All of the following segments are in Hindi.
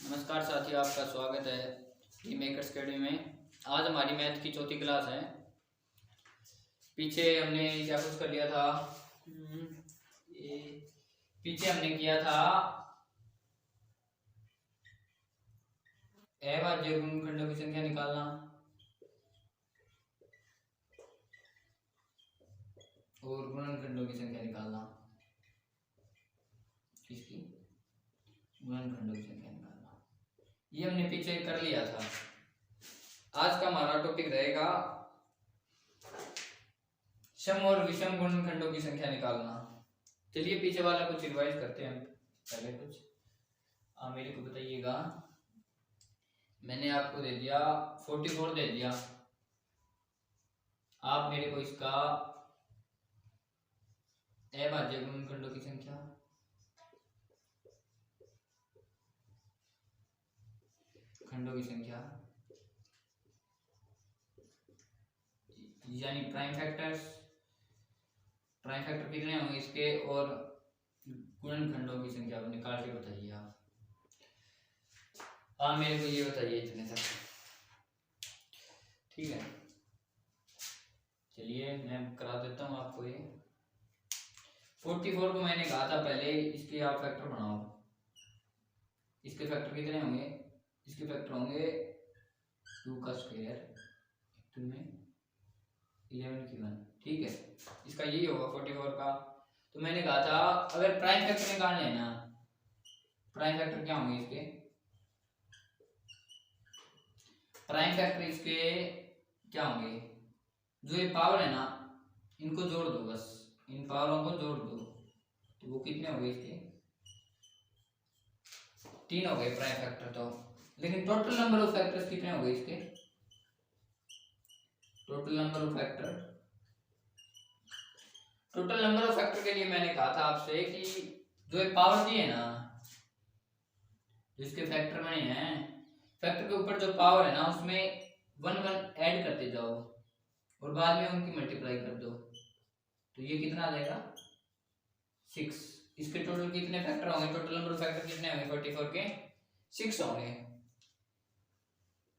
नमस्कार साथियों, आपका स्वागत है ई मेकर्स अकेडमी में। आज हमारी मैथ की चौथी क्लास है। पीछे हमने क्या कुछ कर लिया था। पीछे हमने किया था अभाज्य गुणनखंडों की संख्या निकालना और गुणनखंडों की संख्या निकालना। किसकी? गुणनखंडों की संख्या निकालना। ये हमने पीछे कर लिया था। आज का हमारा टॉपिक रहेगा सम और विषम गुणनखंडों की संख्या निकालना। चलिए पीछे वाला कुछ रिवाइज करते हैं। पहले कुछ आप मेरे को बताइएगा। मैंने आपको दे दिया 44 दे दिया। आप मेरे को इसका अभाज्य गुणनखंडों की संख्या, खंडों की संख्या यानी प्राइम फैक्टर कितने होंगे इसके और गुणनखंडों की संख्या को निकाल के बताइए। आप मेरे को ये बताइए इतने तक, ठीक है। चलिए मैं करा देता हूँ आपको। ये 44 को मैंने कहा था पहले इसके आप फैक्टर बनाओ। इसके फैक्टर कितने होंगे? इसके फैक्टर होंगे 2 का स्क्वायर, 2 में 11 की 1, ठीक है। इसका यही होगा 44 का। तो मैंने कहा था अगर प्राइम फैक्टर निकालने हैं ना, प्राइम फैक्टर क्या होंगे इसके? प्राइम फैक्टर इसके क्या होंगे? जो ये पावर है ना, इनको जोड़ दो, बस इन पावरों को जोड़ दो। तो वो कितने हो गए इसके? 3 हो गए प्राइम फैक्टर। तो लेकिन टोटल नंबर ऑफ फैक्टर्स कितने हो गए इसके? टोटल नंबर ऑफ फैक्टर के लिए मैंने कहा था आपसे कि जो ये पावर दी है ना, जिसके फैक्टर में है, फैक्टर के ऊपर जो पावर है ना उसमें 1 1 ऐड करते जाओ और बाद में उनकी मल्टीप्लाई कर दो। तो ये कितना आ जाएगा? 6। इसके टोटल कितने फैक्टर होंगे? टोटल नंबर ऑफ फैक्टर कितने होंगे? 44 के 6 होंगे।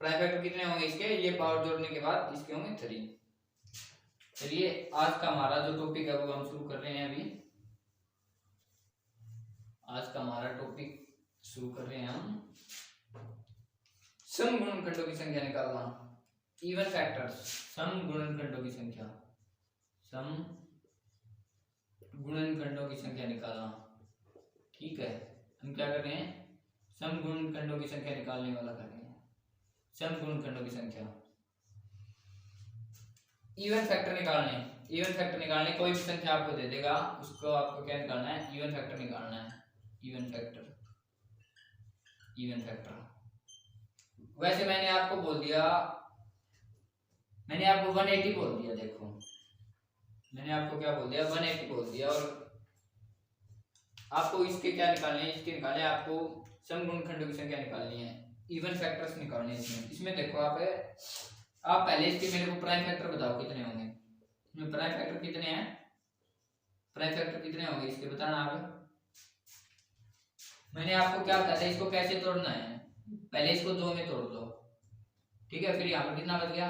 प्राइम फैक्टर कितने होंगे इसके? ये पावर जोड़ने के बाद इसके होंगे 3। चलिए आज का हमारा जो टॉपिक है वो हम शुरू कर रहे हैं। अभी आज का हमारा टॉपिक शुरू कर रहे हैं हम सम गुणनखंडों की संख्या निकालना, इवन फैक्टर्स। सम गुणनखंडों की संख्या, सम गुणनखंडों की संख्या निकालना, ठीक है। हम क्या कर रहे हैं? सम गुणनखंडों की संख्या निकालने वाला कर रहे हैं। सम गुणनखंडों की संख्या, इवन फैक्टर निकालने कोई भी संख्या आपको दे देगा, उसको आपको क्या निकालना है? इवन फैक्टर निकालना है। Even factor. वैसे मैंने आपको बोल दिया, मैंने आपको 180 बोल दिया। देखो मैंने आपको क्या बोल दिया? 180 बोल दिया। और आपको इसके क्या निकालने हैं? इसके निकालने आपको सम गुणनखंडों की संख्या निकालनी है, इवन फैक्टर्स निकालने हैं। इसमें देखो आप पहले इसके मेरे को प्राइम फैक्टर बताओ कितने होंगे। इसमें प्राइम फैक्टर कितने हैं? प्राइम फैक्टर कितने होंगे इसके बताना आप। मैंने आपको क्या बताया था इसको कैसे तोड़ना है? पहले इसको 2 में तोड़ दो, ठीक है। फिर यहाँ पर कितना बच गया?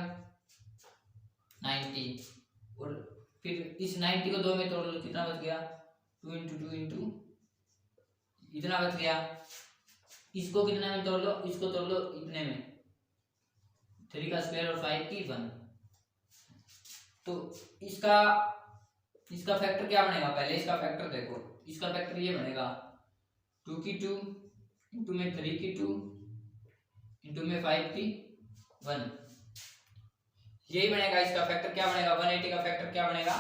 90। और फिर इस 90 को 2 में तोड़ लो, कितना बच गया? 2 × 2 × इतना बच गया। इसको कितना में तोड़ लो? इसको तोड़ लो इतने में, 3 का स्क्वायर और 5 की 1। तो इसका फैक्टर क्या बनेगा? पहले इसका फैक्टर देखो। इसका फैक्टर ये बनेगा 2 की 2 इंटू में 3 की 2 इंटू में 5 की 1। यही बनेगा इसका फैक्टर। क्या बनेगा? 180 का फैक्टर क्या बनेगा?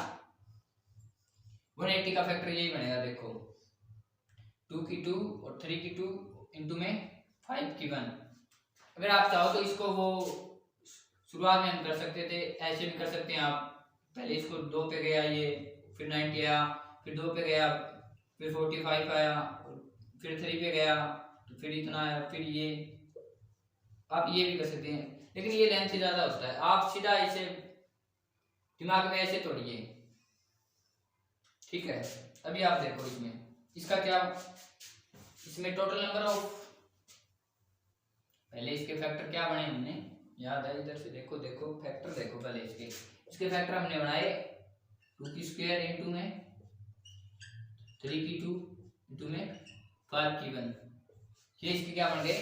180 का फैक्टर यही बनेगा। देखो 2 की 2 और 3 की 2 इंटू में 5 की 1। अगर आप चाहो तो इसको वो शुरुआत में हम कर सकते थे, ऐसे भी कर सकते हैं आप। पहले इसको 2 पे गया ये, फिर 90 आया, फिर 2 पे गया, फिर 45 आया, फिर 3 पे गया तो फिर इतना आया, फिर ये। आप ये भी कर सकते हैं, लेकिन ये लेंथ से ज्यादा होता है। आप सीधा इसे दिमाग में ऐसे तोड़िए, ठीक है। अभी आप देखो इसमें इसका क्या, इसमें टोटल नंबर ऑफ पहले इसके फैक्टर क्या बने हमने, याद है, इधर से देखो फैक्टर देखो पहले इसके फैक्टर हमने बनाए 2 की स्क्वायर इंटू में 3 की 2 इंटू में 5 की 1। ये इसके क्या बन गए,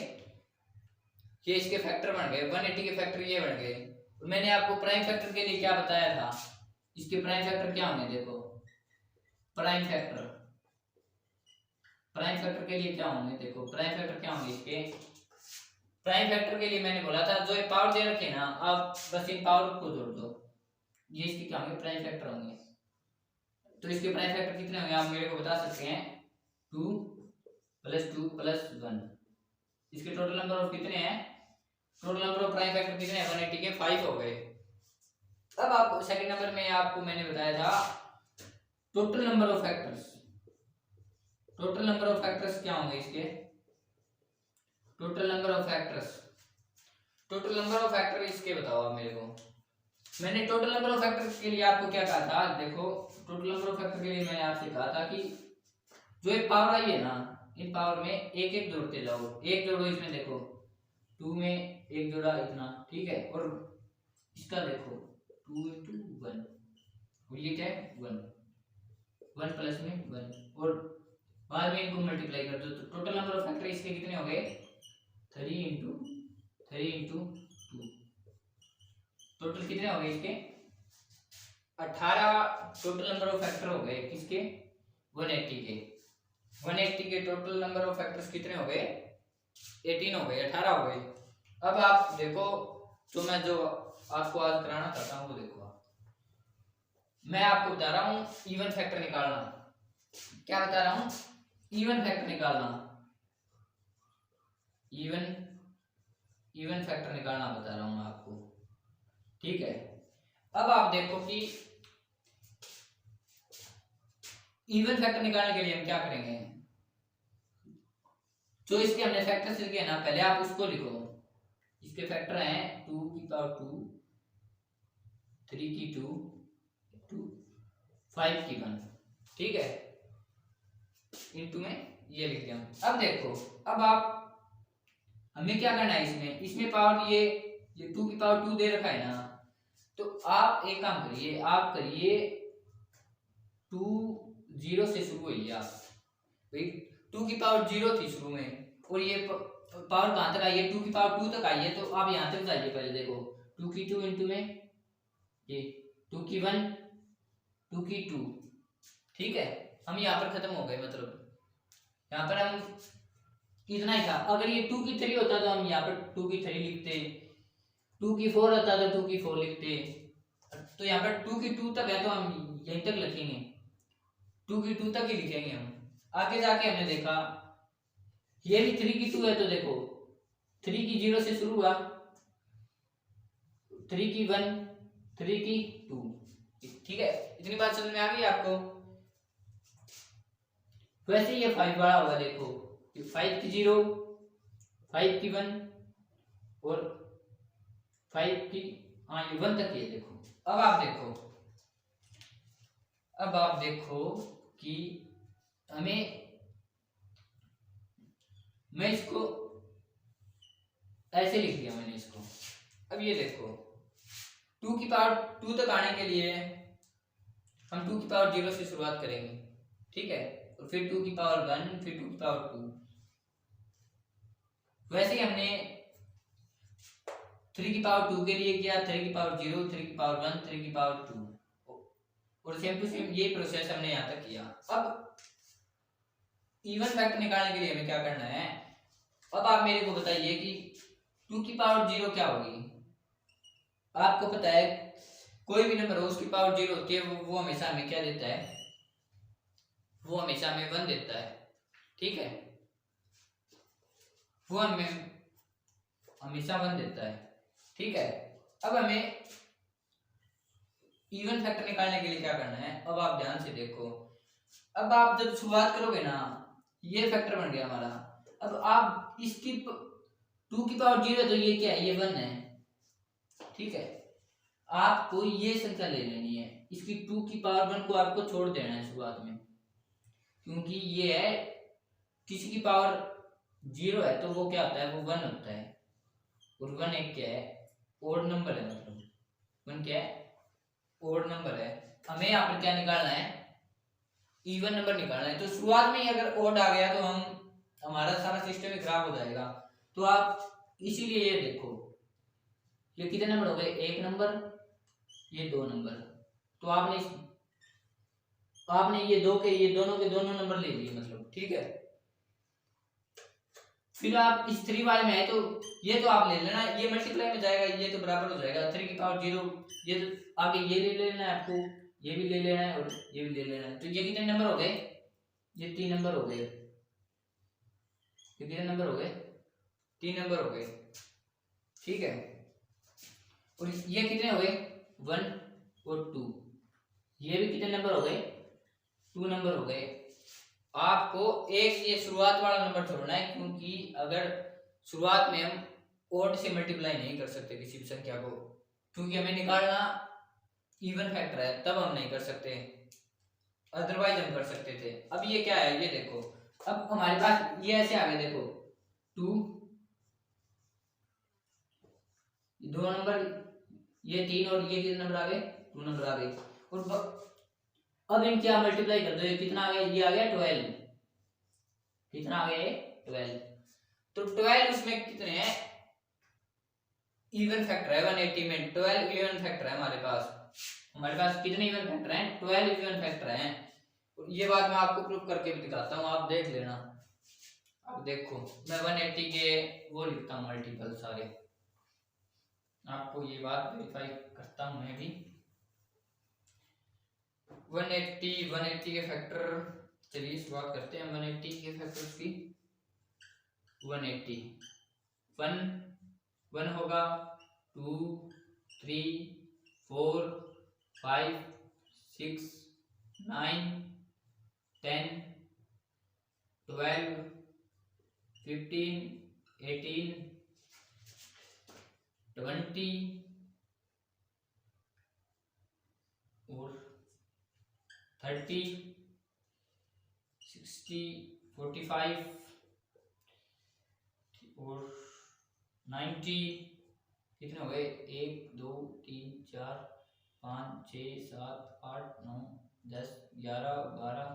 ये इसके फैक्टर बन गए, 180 के फैक्टर ये बन गए। और मैंने आपको प्राइम फैक्टर के लिए क्या बताया था, इसके प्राइम फैक्टर क्या होंगे, देखो प्राइम फैक्टर के लिए क्या होंगे, देखो प्राइम फैक्टर क्या होंगे इसके। प्राइम फैक्टर के लिए मैंने बोला था जो ये पावर दे रखे ना, आप बस इन पावर को जोड़ दो, ये इसके क्या होंगे, प्राइम फैक्टर होंगे। तो इसके प्राइम फैक्टर कितने होंगे आप मेरे को बता सकते हैं, 2 + 2 + 1। इसके टोटल नंबर ऑफ कितने हैं, total number of prime factor कितने हैं, 180 के 5 हो गए। अब आप सेकंड नंबर में आपको मैंने बताया था total number of factors. Total number of factors क्या होंगे इसके, टोटल नंबर ऑफ फैक्टर इसके बताओ आप मेरे को। मैंने टोटल नंबर ऑफ फैक्टर के लिए आपको क्या कहा था, देखो टोटल नंबर ऑफ फैक्टर के लिए मैंने आपसे कहा था कि जो ये पावर आई है ना, इन पावर में एक एक जोड़ते जाओ, एक जोड़ो इसमें, देखो 2 में एक जोड़ा इतना, ठीक है, और इसका देखो 2 × 1, और ये क्या है 1 प्लस में 1, और बाद में इनको मल्टीप्लाई कर दो, तो टोटल नंबर ऑफ फैक्टर इसके कितने हो गए, 3 × 2। टोटल कितने हो गए इसके, 18 टोटल नंबर ऑफ फैक्टर हो गए किसके, 180 के। 180 के टोटल नंबर ऑफ फैक्टर्स कितने हो गए, 18 हो गए, 18 हो गए। अब आप देखो जो आपको आज कराना चाहता हूँ वो देखो मैं आपको बता रहा हूँ इवन फैक्टर निकालना। क्या बता रहा हूँ, इवन फैक्टर निकालना, इवन फैक्टर निकालना बता रहा हूँ मैं आपको, ठीक है। अब आप देखो कि इवन फैक्टर निकालने के लिए हम क्या करेंगे, जो इसके हमने फैक्टर लिखे हैं ना, पहले आप उसको लिखो। इसके फैक्टर हैं 2 की पावर 2, 3 की 2, 5 की 1, ठीक है, इनटू में ये लिख दिया। अब देखो, अब आप हमें क्या करना है, इसमें पावर ये 2 की पावर 2 दे रखा है ना, तो आप एक काम करिए, आप करिए 2 0 से शुरू हुई, आप 2 की पावर 0 थी शुरू में, और ये पावर कहां तक आई है, 2 की पावर 2 तक आई है, तो आप यहां तक जाइए। पहले देखो 2 की 2 इंटू में ये 2 की 1, 2 की 2, ठीक है, हम यहाँ पर खत्म हो गए, मतलब यहाँ पर हम इतना ही था। अगर ये 2 की 3 होता तो हम यहाँ पर 2 की 3 लिखते, 2 की 4 होता तो 2 की 4 लिखते, तो यहाँ पर 2 की 2 तक है तो हम यहीं तक लिखेंगे, 2 की 2 तक ही लिखेंगे हम। आगे जाके हमने देखा ये भी 3 की 2 है, तो देखो 3 की 0 से शुरू हुआ, 3 की 1, 3 की 2, ठीक है, इतनी बात समझ में आ गई आपको। वैसे ये 5 बड़ा होगा, देखो 5 की 0, 5 की 1 और 5 की, हाँ ये 1 तक, ये देखो। अब आप देखो कि हमें, मैं इसको ऐसे लिख दिया मैंने इसको। अब ये देखो 2 की पावर 2 तक आने के लिए हम 2 की पावर 0 से शुरुआत करेंगे, ठीक है, और फिर 2 की पावर 1, फिर 2 की पावर 2। वैसे ही हमने 3 की पावर 2 के लिए किया, 3 की पावर 0, 3 की पावर 1, 3 की पावर 2, और सेम टू सेम ये प्रोसेस हमने यहाँ तक किया। अब इवन फैक्टर निकालने के लिए हमें क्या करना है, अब आप मेरे को बताइए कि 2 की पावर 0 क्या होगी। आपको पता है कोई भी नंबर हो उसकी पावर 0 होती है, वो हमेशा हमें क्या देता है, वो हमेशा हमें 1 देता है, ठीक है, वो हमें हमेशा 1 देता है, ठीक है। अब हमें इवन फैक्टर निकालने के लिए क्या करना है, अब आप ध्यान से देखो। अब आप जब शुरुआत करोगे ना, ये फैक्टर बन गया हमारा। अब आप इसकी 2 की पावर 0 तो ये क्या है, ये 1 है, ठीक है। आपको ये संख्या ले लेनी है, इसकी 2 की पावर 1 को आपको छोड़ देना है शुरुआत में, क्योंकि ये है किसी की पावर 0 है तो वो क्या होता है, वो 1 होता है, और 1 एक क्या है, ओड नंबर है, मतलब 1 क्या है, ओड नंबर है। हमें यहाँ पर क्या निकालना है, इवन नंबर निकालना है। तो शुरुआत में ही अगर ओड आ गया तो हमारा सारा सिस्टम ही खराब हो जाएगा। तो आप इसीलिए ये देखो, ये कितने नंबर हो गए, 1 नंबर, ये 2 नंबर। तो आपने ये दोनों के दोनों नंबर ले लिए, मतलब ठीक है। फिर आप इस 3 वाले में आए तो ये तो आप ले लेना, ये मल्टीप्लाई में जाएगा, ये तो बराबर हो जाएगा 3 की पावर 0। ये तो आगे ये ले लेना है आपको, ये भी ले लेना है और ये भी ले लेना है। तो ये कितने नंबर हो गए, ये 3 नंबर हो गए। ये कितने नंबर हो गए, 3 नंबर हो गए, ठीक है। और ये कितने हो गए, 1 और 2। ये भी कितने नंबर हो गए, 2 नंबर हो गए। आपको एक ये शुरुआत वाला नंबर छोड़ना है, क्योंकि अगर शुरुआत में हम ओड से मल्टीप्लाई नहीं कर सकते किसी भी संख्या को, क्योंकि हमें निकालना इवन फैक्टर है, तब हम नहीं कर सकते, अदरवाइज हम कर सकते थे। अब ये क्या है, ये देखो, अब हमारे पास ये ऐसे आ गए, देखो 2, 2 नंबर, ये 3 और ये कितने नंबर आ गए, 2 नंबर आ गए। और अब इन क्या मल्टीप्लाई कर दो, ये कितना आ गया, ये आ गया 12, कितना आ गया, 12। तो 12 उसमें कितने हैं, इवन फैक्टर है 180 में, 12 इवन फैक्टर है हमारे पास कितने इवन फैक्टर हैं, 12 इवन फैक्टर हैं। ये बात मैं आपको प्रूफ करके भी दिखाता हूँ, आप देख लेना। अब देखो मैं 180 के वो लिखता हूँ मल्टीपल सारे, आपको ये बात वेरीफाई करता हूँ मैं भी। 180 के फैक्टर, चलिए शुरुआत करते हैं 180 के फैक्टर्स की। 180 1 होगा, 2 3 4 5 6 9 10 12 15 18 20 और 30 60 45 और 90, कितने हो गए, 1 2 3 4 5 6 7 8 9 10 11 12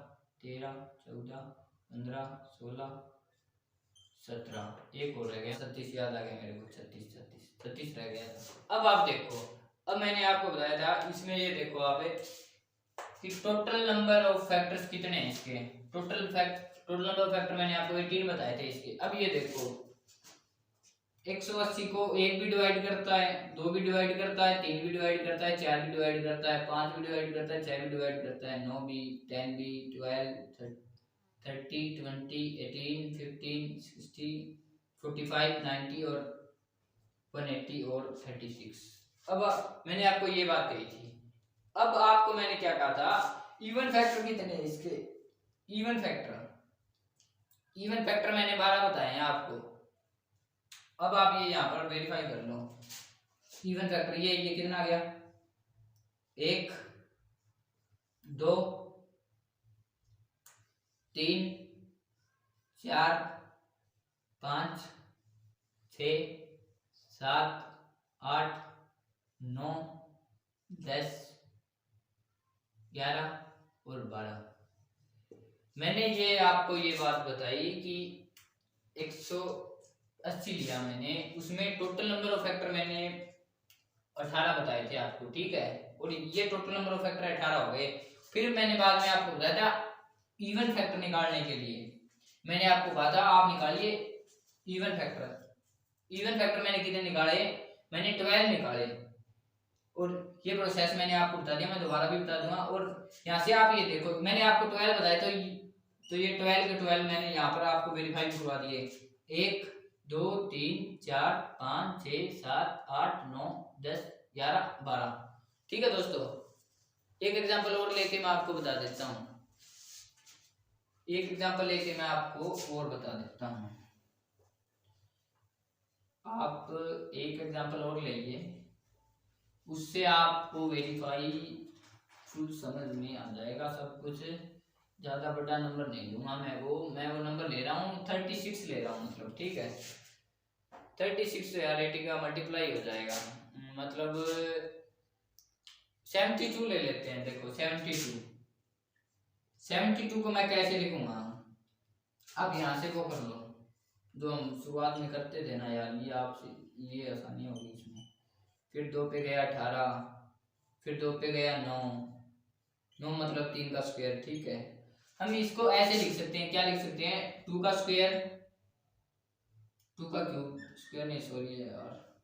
13 14 15 16 17, एक और रह गया, 36 याद आ गया मेरे को, 36 रह गया था। अब आप देखो, अब मैंने आपको बताया था इसमें, ये देखो आप कि टोटल नंबर ऑफ फैक्टर्स कितने हैं इसके, टोटल नंबर ऑफ फैक्टर मैंने आपको 18 बताए थे इसके। अब ये देखो 180 को 1 भी डिवाइड करता है, 2 भी डिवाइड करता है, 3 भी डिवाइड करता है, 4 भी डिवाइड करता है, 5 भी डिवाइड करता है, 6 भी डिवाइड करता है, 9 भी, 10 भी, 12 30 20 18 15 60 45 90 और 180 और 36। अब मैंने आपको ये बात कही थी। अब आपको मैंने क्या कहा था, इवन फैक्टर कितने हैं इसके, इवन फैक्टर मैंने 12 बताए हैं आपको। अब आप ये यहाँ पर वेरीफाई कर लो, इवन फैक्टर ये कितना आ गया, 1 2 3 4 5 6 7 8 9 10 11 और 12। मैंने ये आपको ये बात बताई कि 180 लिया मैंने, उसमें टोटल नंबर ऑफ फैक्टर मैंने 18 बताए थे आपको, ठीक है। और ये टोटल नंबर ऑफ फैक्टर 18 हो गए। फिर मैंने बाद में आपको बताया था इवन फैक्टर निकालने के लिए मैंने आपको कहा था आप निकालिए इवन फैक्टर मैंने कितने निकाले, मैंने 12 निकाले। और ये प्रोसेस मैंने आपको बता दिया, मैं दोबारा भी बता दूंगा। और यहाँ से आप ये देखो, मैंने आपको 12 बताया तो ये 12 के 12 मैंने यहाँ पर आपको वेरीफाई करवा दिए, 1 2 3 4 5 6 7 8 9 10 11 12। ठीक है दोस्तों, एक एग्जांपल और लेके मैं आपको बता देता हूँ, एक एग्जांपल लेके मैं आपको और बता देता हूँ। आप एक एग्जांपल और लेंगे, उससे आपको वेरीफाई फुल समझ में आ जाएगा सब कुछ। ज़्यादा बड़ा नंबर नहीं लूँगा मैं वो नंबर ले रहा हूँ 36 ले रहा हूँ, मतलब ठीक है 36 से यार 80 का मल्टीप्लाई हो जाएगा, मतलब 72 ले लेते हैं। देखो 72 को मैं कैसे लिखूंगा, आप यहाँ से वो कर लो जो हम शुरुआत में करते थे ना यार, ये आपसे ये आसानी होगी इसमें। फिर 2 पे गया 18, फिर 2 पे गया 9, 9 मतलब 3 का स्क्वायर। ठीक है, हम इसको ऐसे लिख सकते हैं, क्या लिख सकते हैं, 2 का स्क्वायर, 2 का क्यूब स्क्वायर नहीं सॉरी यार,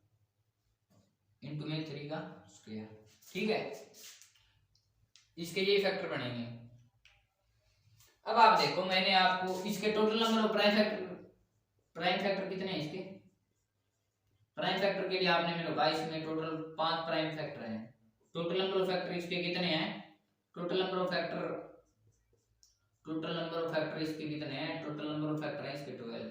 इनटू में 3 का स्क्वायर। ठीक है, इसके ये फैक्टर बनेंगे। अब आप देखो मैंने आपको इसके total number of prime factor कितने हैं इसके, प्राइम फैक्टर के लिए आपने मैंने कहा इसमें टोटल 5 प्राइम फैक्टर हैं। टोटल नंबर ऑफ फैक्टर इसके कितने हैं, टोटल नंबर ऑफ फैक्टर इसके कितने हैं, टोटल नंबर ऑफ फैक्टर है इसके 12।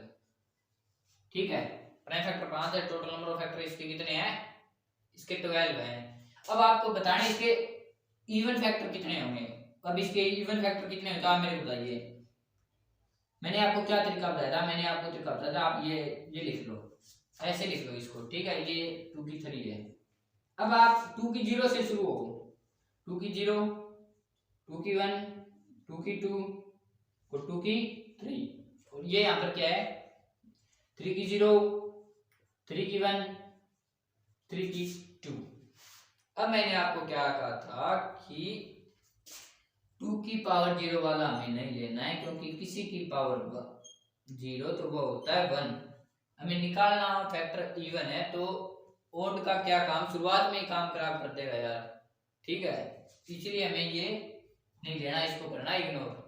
ठीक है, प्राइम फैक्टर 5 है, टोटल नंबर ऑफ फैक्टर इसके कितने हैं, इसके 12 हैं। अब आपको बताना है इसके इवन फैक्टर कितने होंगे। अब इसके इवन फैक्टर कितने हैं तो आप मेरे बताइए। मैंने आपको क्या तरीका बताया था, मैंने आपको तरीका बताया था, आप ये लिख लो, ऐसे लिख लो इसको। ठीक है, ये 2 की 3 है। अब आप 2 की 0 से शुरू हो, 2 की 0, 2 की 1, 2 की 2 और 2 की 3, और ये यहाँ पर क्या है 3 की 0, 3 की 1, 3 की 2। अब मैंने आपको क्या कहा था कि 2 की पावर 0 वाला हमें नहीं लेना है, क्योंकि किसी की पावर 0 तो वो होता है 1। हमें निकालना फैक्टर इवन है, तो ओड का क्या काम शुरुआत में ही काम खराब कर देगा यार। ठीक है, इसलिए हमें ये नहीं लेना, इसको करना इग्नोर।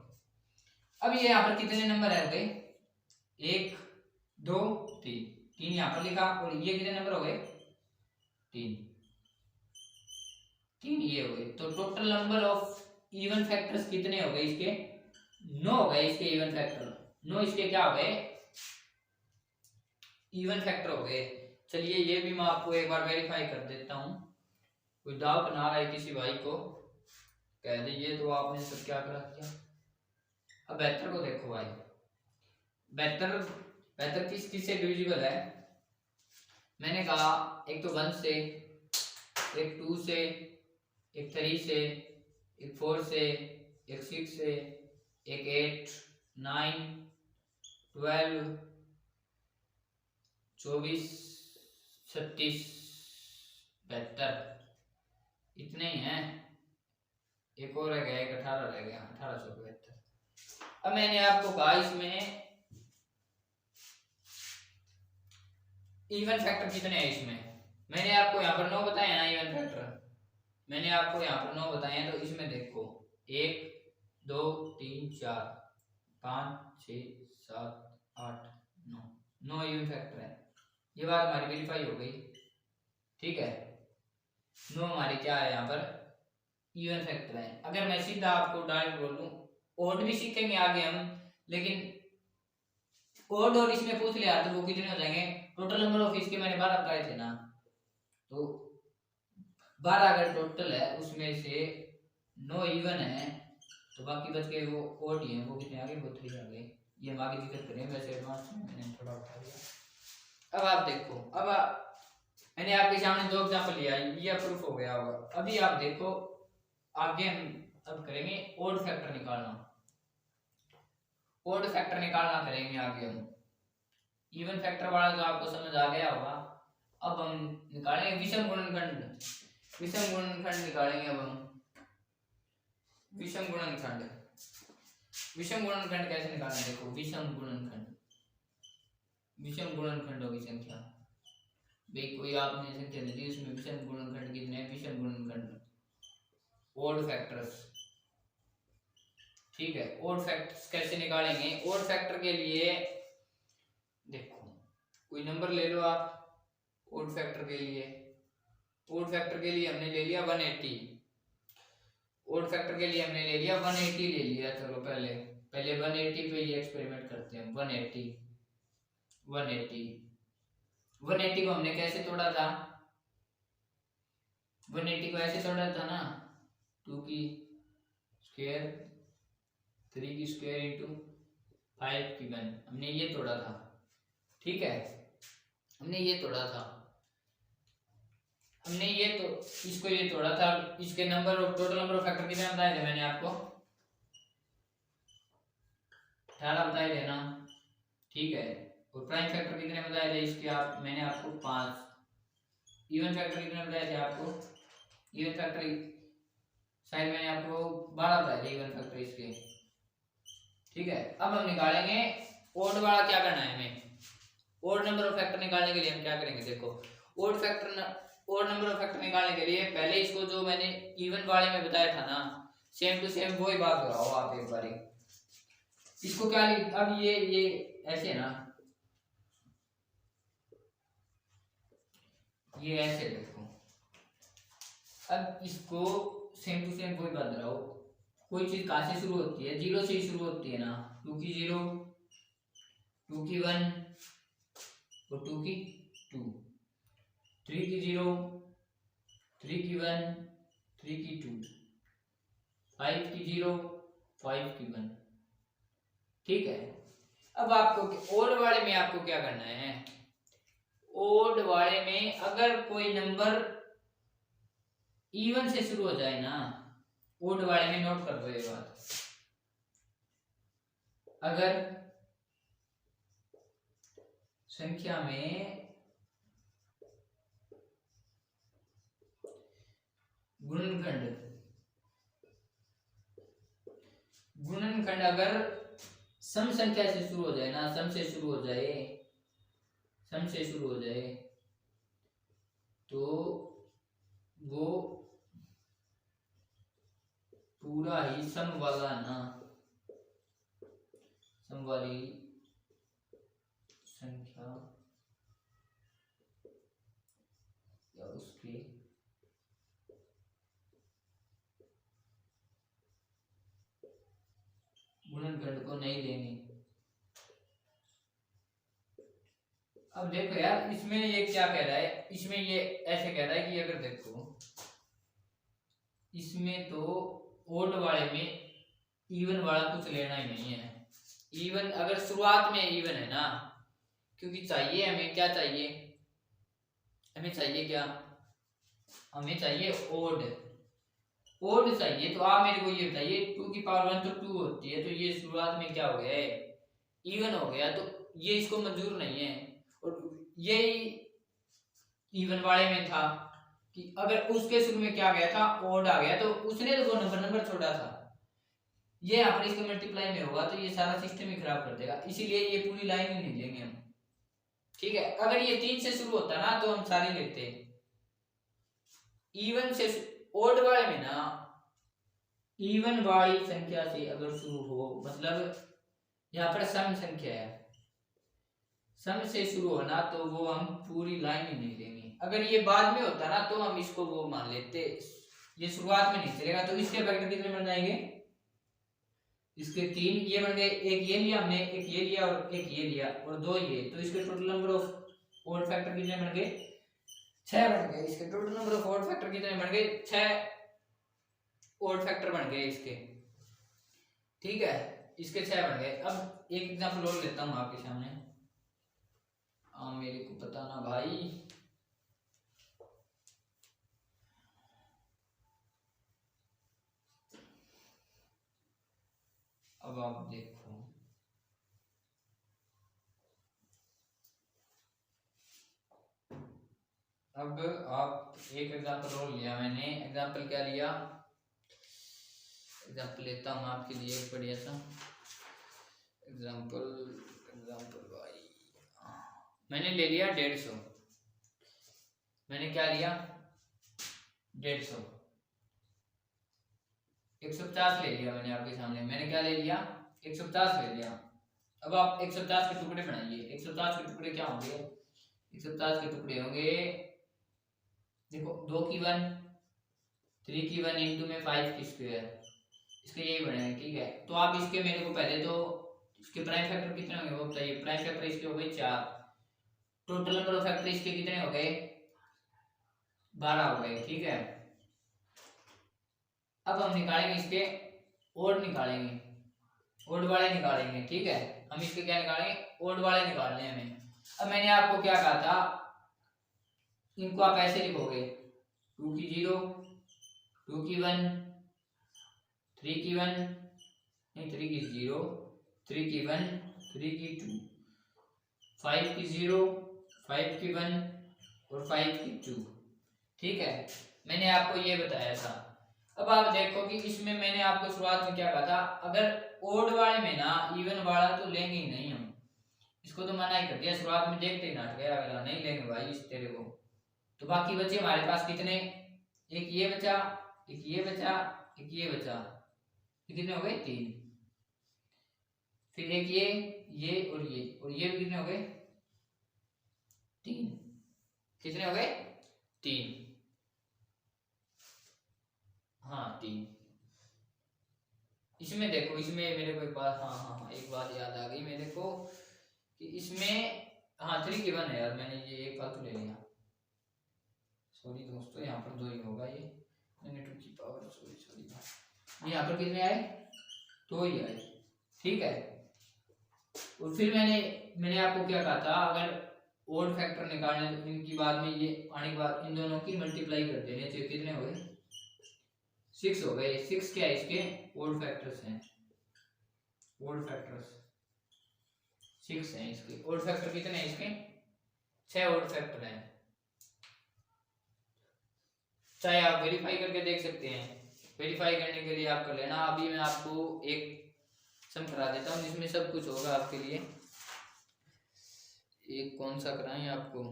अब ये यहाँ पर कितने नंबर है हो गए, 1 2 3 यहाँ पर लिखा, और ये कितने नंबर हो गए 3 ये हो गए। तो total number of even factors कितने हो गए इसके, 9 हो गए इसके इवन फैक्टर, 9 इसके क्या हो गए इवन फैक्टर हो गए। चलिए ये भी मैं आपको एक बार वेरीफाई कर देता हूँ, कोई डाउट ना रहे किसी भाई को कह दीजिए। तो आपने सब क्या करा दिया। अब 72 को देखो भाई, 72 किस से डिविजिबल है, मैंने कहा एक तो 1 से, एक 2 से, एक 3 से, एक 4 से, एक 6 से, एक 8 9 12 24 36 72 इतने ही हैं, एक और रह गया, एक 18 रह गया, 1872। अब मैंने आपको कहा इसमें इवन फैक्टर कितने हैं, इसमें मैंने आपको यहाँ पर 9 बताए ना इवन फैक्टर, मैंने आपको यहाँ पर 9 बताए हैं। तो इसमें देखो 1 2 3 4 5 6 7 8 9 इवन फैक्टर है। ये बात हमारी वेरीफाई हो गई। ठीक है, 9 हमारे क्या है यहाँ पर इवन फैक्टर है। अगर मैं सीधा आपको डायरेक्ट बोलूं, ओड भी सीखेंगे आगे हम, लेकिन ओड और इसमें पूछ लिया तो वो कितने हो जाएंगे, टोटल नंबर ऑफ इसके मैंने 12 बताए थे ना, तो 12 अगर टोटल है उसमें से 9 इवन है, तो बाकी बच गए वो ओड ही है, वो कितने आ गए, वो 3 आ गए। ये हम आगे जिक्र करेंगे, वैसे एडवांस में मैंने थोड़ा बता दिया। अब आप देखो, अब मैंने आपके सामने 2 एग्जांपल लिया, ये प्रूफ हो गया होगा। अभी आप देखो आगे हम अब करेंगे ओड फैक्टर निकालना, ओड फैक्टर निकालना करेंगे आगे हम। इवन फैक्टर वाला तो आपको समझ आ गया होगा। अब हम निकालेंगे विषम गुणनखंड, विषम गुणनखंड निकालेंगे। अब हम विषम गुणनखंड, विषम गुणनखंड कैसे निकालें, देखो विषम गुणनखंड, विषम गुणनखंडों की संख्या, भाई कोई आपने संख्या दे दी उसमें विषम गुणनखंड कितने हैं, विषम गुणनखंड ओड फैक्टर्स। ठीक है, ओड फैक्टर्स कैसे निकालेंगे, ओड फैक्टर के लिए देखो कोई नंबर ले लो आप, ओड फैक्टर के लिए, ओड फैक्टर के लिए हमने ले लिया 180, ओड फैक्टर के लिए हमने ले लिया 180 ले लिया। चलो पहले 180 पे ये एक्सपेरिमेंट करते हैं। 180 को हमने कैसे तोड़ा था, 180 को ऐसे तोड़ा था ना, 2 की स्क्वायर 3 की स्क्वायर इंटू 5 की 1, हमने ये तोड़ा था। ठीक है, हमने ये तोड़ा था, हमने ये तो इसको ये तोड़ा था। इसके number of total number of factor कितने बताए थे मैंने आपको? 18 बताए थे ना, ठीक है। और प्राइम फैक्टर कितने बताए थे इसके? आप मैंने आपको 5। इवन फैक्टर कितने बताए थे आपको? इवन फैक्टर शायद मैंने आपको 12 बताए थे इवन फैक्टर इसके, ठीक है। अब हम निकालेंगे ओड वाला। क्या करना है हमें? ओड नंबर ऑफ फैक्टर निकालने के लिए हम क्या करेंगे? देखो, ओड नंबर ऑफ फैक्टर निकालने के लिए पहले इसको जो मैंने इवन वाले में बताया था ना, सेम टू सेम वही बात दोहराओ आप एक बारी। इसको क्या अब ये ऐसे ना, ये ऐसे देखो। अब इसको सेम टू सेम वही बात दोहराओ। कोई चीज कहां से शुरू होती है? 0 से ही शुरू होती है ना। 2 की 0, 2 की 1 और 2 की 2, 3 की 0, 3 की 1, 3 की 2, 5 की 0, 5 की 1, ठीक है। अब आपको ओड वाले में आपको क्या करना है? ओड वाले में अगर कोई नंबर इवन से शुरू हो जाए ना, ओड वाले में नोट कर दो ये बात, अगर संख्या में गुणनखंड अगर सम संख्या से शुरू हो जाए ना, सम से शुरू हो जाए तो वो पूरा ही सम वाला ना, सम वाली संख्या या उसके गुणनखंड को नहीं लेंगे। अब देखो यार, इसमें ये क्या कह रहा है? इसमें ये ऐसे कह रहा है कि अगर देखो इसमें तो ओड वाले में इवन वाला कुछ लेना ही नहीं है। इवन अगर शुरुआत में इवन है ना, क्योंकि चाहिए हमें क्या चाहिए? हमें चाहिए क्या? हमें चाहिए ओड। ओड चाहिए तो आप मेरे को ये बताइए, 2 की पावर 1 तो 2 होती है, तो ये शुरुआत में क्या हो गया है? इवन हो गया। तो ये इसको मंजूर नहीं है। और ये इवन वाले में था कि अगर उसके शुरू में क्या गया था? ओड आ गया, तो उसने तो वो नंबर छोड़ा था। ये यहाँ पर इसके मल्टीप्लाई में होगा तो ये सारा सिस्टम ही खराब कर देगा, इसीलिए ये पूरी लाइन ही नहीं लेंगे हम, ठीक है। अगर ये 3 से शुरू होता ना तो हम सारी लेते। इवन से ओड वाले में ना, इवन वाली संख्या से अगर शुरू हो, मतलब यहाँ पर सम संख्या है, सम से शुरू होना तो वो हम पूरी लाइन ही नहीं लेंगे। अगर ये बाद में होता ना तो हम इसको वो मान लेते, ये शुरुआत में नहीं चलेगा। तो इसके फैक्टर कितने बन जाएंगे? इसके 3 ये बन गए, एक ये लिया हमने, एक ये लिया और एक ये लिया और 2 ये, तो इसके total number of odd factor कितने बन गए? 6 बन गए। इसके total number of odd factor कितने बन गए? 6 ओड फैक्टर बन गए इसके, ठीक है। इसके 6 बन गए। अब एक एग्जांपल और लेता हूं आपके सामने। मेरे को पता ना भाई, अब आप देखो, अब आप एक एग्जांपल और लिया मैंने। एग्जांपल क्या लिया? एग्जांपल लेता हूँ आपके लिए एक बढ़िया सा एग्जांपल भाई। मैंने ले लिया 150। मैंने क्या लिया? 150, 150 ले लिया मैंने आपके सामने। मैंने क्या ले लिया? 150 ले लिया। अब आप 150 के टुकड़े बनाइए। 150 के टुकड़े क्या होंगे? 150 के टुकड़े होंगे, देखो 2 की 1, 3 की 1 इंटू में 5 की स्क्वायर, इसके यही बनेगा, ठीक है। तो आप इसके मेरे को पहले तो इसके प्राइम फैक्टर कितने होंगे वो बताइए। प्राइम फैक्टर इसके हो गए 4, टोटल नंबर ऑफ फैक्टर इसके कितने हो गए? 12 हो गए, ठीक है। अब हम निकालेंगे इसके ओड, निकालेंगे ओड वाले निकालेंगे, ठीक है। हम इसके क्या निकालेंगे? ओड वाले निकालने हैं हमें। अब मैंने आपको क्या कहा था, इनको आप ऐसे लिखोगे 2 की 0, 2 की 1, 3 की 1, नहीं 3 की 0, 3 की 1, 3 की 2, 5 की 0, 5 की 1 और 5 की 2। ठीक है, मैंने आपको ये बताया था। अब आप देखो कि इसमें मैंने आपको शुरुआत में क्या कहा था, अगर ओड वाले में ना इवन वाला तो लेंगे ही नहीं हम, इसको तो मना ही कर दिया शुरुआत में, देखते ही नाट गया अगला, नहीं लेंगे भाई इस तेरे को। तो बाकी बचे हमारे पास कितने, एक ये बचा, एक ये बचा, एक ये बचा, कितने हो गए 3, फिर एक ये और ये भी कितने हो गए 3, कितने हो गए 3, हाँ 3। इसमें देखो, इसमें मेरे को एक बात, हाँ एक बात याद आ गई मेरे को कि इसमें, हाँ 3 की 1 है यार, मैंने ये एक फालतू ले लिया, सॉरी दोस्तों, यहाँ पर 2 ही होगा ये, मैंने 2 की पावर, सॉरी यहाँ पर कितने आए 2 ही आए। ठीक है, और फिर मैंने आपको क्या कहा था, अगर ओड फैक्टर निकालने तो इनकी बाद में ये आने के बाद इन दोनों की मल्टीप्लाई कर देने चाहिए, कितने हो गए 6 हो गए। 6 क्या है, इसके ओड फैक्टर्स हैं, ओड फैक्टर्स 6 हैं इसके। ओड फैक्टर कितने हैं इसके, 6 ओड फैक्टर हैं, चाहे आप वेरीफाई करके देख सकते हैं। वेरीफाई करने के लिए आप कर लेना। अभी मैं आपको एक सम करा देता हूँ जिसमें सब कुछ होगा आपके लिए। एक कौन सा कराएं आपको,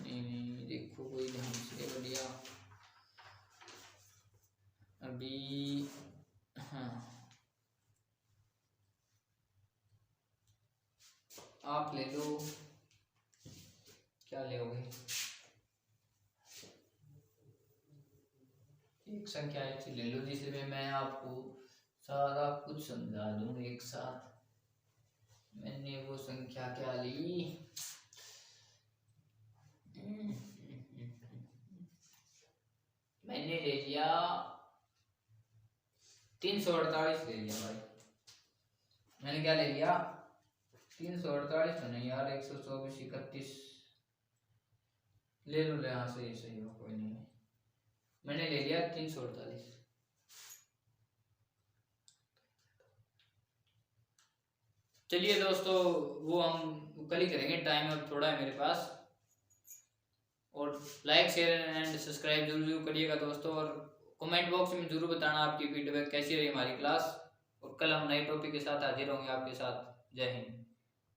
नहीं देखो कोई ढंग से बढ़िया, अभी हाँ आप ले लो, क्या लोगे, एक संख्या ऐसी ले लो जिसमें मैं आपको सारा कुछ समझा दूं एक साथ। मैंने वो संख्या क्या ली, मैंने ले लिया 348 ले लिया भाई, मैंने क्या ले लिया 348 तो नहीं यार, 124 31 ले लो, ले यहाँ से सही हो, कोई नहीं, मैंने ले लिया 348। चलिए दोस्तों, वो हम कल ही करेंगे, टाइम अब थोड़ा है मेरे पास। और लाइक शेयर एंड सब्सक्राइब जरूर करिएगा दोस्तों, और कमेंट बॉक्स में जरूर बताना आपकी फीडबैक कैसी रही हमारी क्लास। और कल हम नए टॉपिक के साथ हाजिर होंगे आपके साथ। जय हिंद।